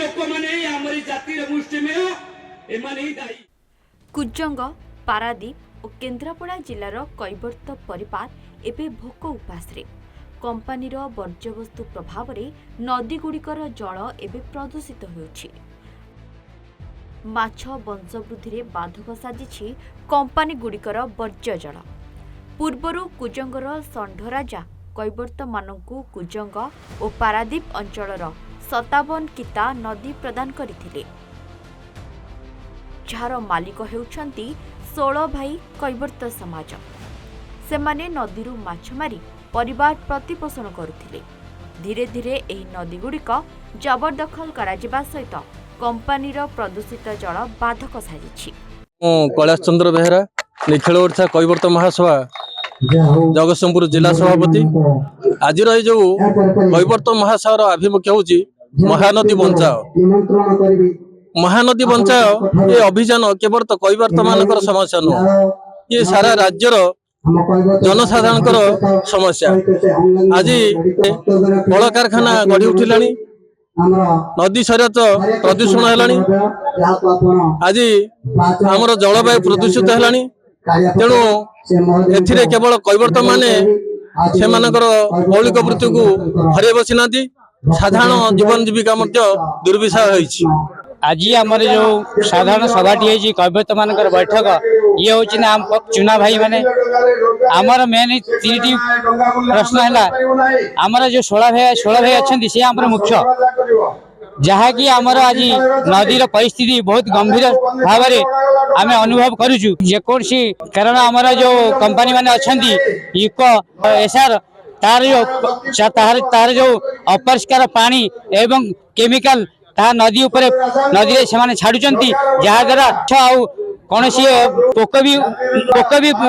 लोक माने हमरी जाति रे मुष्टिमेय एमाने ही दायी। कुजंग पारादीप और केन्द्रापड़ा जिलार कैवर्त परिवार एबे भोक उपासरे कंपानीर वर्ज्यवस्तु प्रभाव में नदीगुड़िकर जल एबे प्रदूषित होउछि। माछ वंशवृद्धि रे बाधक साजिछि कंपानी गुड़िकर वर्ज्य जल। पूर्वरु कुजंगर षंढराजा कैवर्त मानकु कुजंग और पारादीप अंचलर 57 किता नदी प्रदान करथिले, जार मालिक हेउछंती 16 भाई कैवर्त समाज। सेमाने नदीरु माछ मारी परिवार प्रतिपोषण करुथिले। धीरे धीरे एही नदीगुड़िक जबरदखल कराजिबा सहित कंपानीर प्रदूषित जल बाधक साजिछि। कैलाश चंद्र बेहेरा निखिल ओडिशा कैवर्त महासभा जगतसिंहपुर जिला सभापति। आज जो कैवर्त महासभार आभिमुख्य होउछि महानदी बंचाओ। महानदी बंचाओ ये अभियान केवल तो कैवर्त मानकर समस्या नुह, ये सारा राज्यर जनसाधारण समस्या। आज कल कारखाना गढ़ी उठिला, नदी शरीर प्रदूषण है, आज आमर जलवायु प्रदूषित है। तेणु ए केवल कैवर्त माने से मौलिक वृत्ति को हर बसी ना, साधारण जीवन जीविका दुर्विषय होइछि। आज आमर जो साधारण सभाटी कैवर्त मान बैठक ये हूँ चुना भाई माने आमर मेन 3टी प्रश्न है। आमर जो 16 भाई अच्छा सी आमर मुख्य जहाँकि आमर आज नदीर परिस्थिति बहुत गंभीर भाव में आम अनुभव करुचु। जेकोसी कारण आमर जो कंपनी माने अच्छा इको एसआर तार जो अपरिष्कार पानी एवं केमिकल ता नदी उपरे नदी से छाड़ुचंती, जहाँ द्वारा कौन सी पोक भी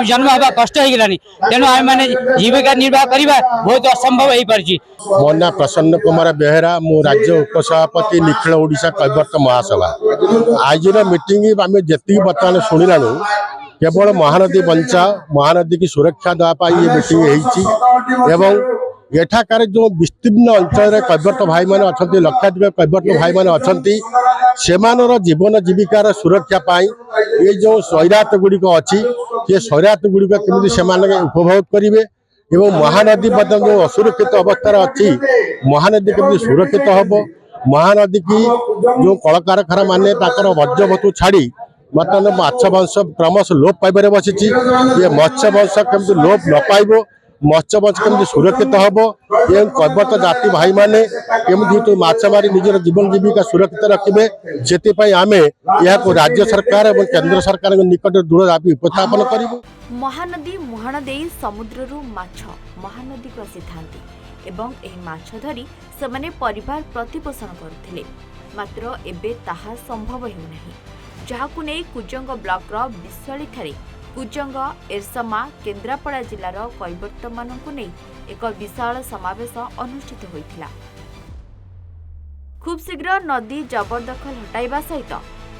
जन्म हवा कष्ट हो गलानी। तेणु आम मैंने जीविका निर्वाह करने बहुत असंभव हो पार्टी। मो ना प्रसन्न कुमार बेहेरा, मु राज्य उपसभापति निखिल ओडिशा कैवर्त महासभा। आज मीटिंग आम जी बर्तमान शुणिलानु केवल महानदी बंचाओ, महानदी की सुरक्षा देवाई ये मीटिंग होती। एठाकार जो विस्तीर्ण अंचल कैवर्त भाई मैंने अच्छा, लक्षाधिक कैवर्त भाई मैंने अच्छा, से जीवन जीविकार सुरक्षा पाई ये जो सैरात गुड़िक अच्छी ये सैरात गुड़िक केमी से उपभोग करेंगे एवं महानदी जो असुरक्षित अवस्था अच्छी महानदी केमी सुरक्षित हम। महानदी की जो कल कारखाना माने वर्ज्यवस्तु छाड़ी बर्तमान माछ वंश क्रमश लोप पाइबार बसी। ये मत्स्य वंश केमी लोप न पाइब, मत्स्य वंश केमी सुरक्षित हम एवं कैवर्त जाति भाई माने केमी माछ मारी निजर जीवन जीविका सुरक्षित रखिए से आम यह राज्य सरकार और केंद्र सरकार निकट दृढ़ दाबी उपस्थापन करूँ। महानदी मुहाण दे समुद्ररू माछ महानदी को आसी एवं एही माछ धरी सेमाने परिवार प्रतिपोषण करुथिले। मात्र एबे ताहा संभव हेउनाही, जहाकु नै कुजंग ब्लॉक रो बिस्वाली ठारे कुजंग एरसमा केन्द्रापड़ा जिलार कैवर्त मानकु नै एक विशाल समावेश अनुष्ठित होइथिला। खूब शीघ्र नदी जबरदखल हटाइबा सहित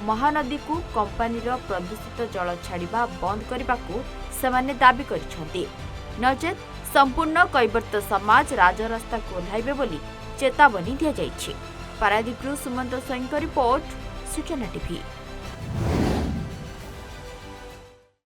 महानदी को कंपानीर प्रदूषित जल छाड़िबा बंद करबाकू सेमाने दाबी करिसेंती। नचेत संपूर्ण कैवर्त समाज राजरास्ता को ओह्लाइबे बोली चेतावनी दिया जाइछि। पारादीपरू सुमंत स्वयं रिपोर्ट, सूचना टीवी।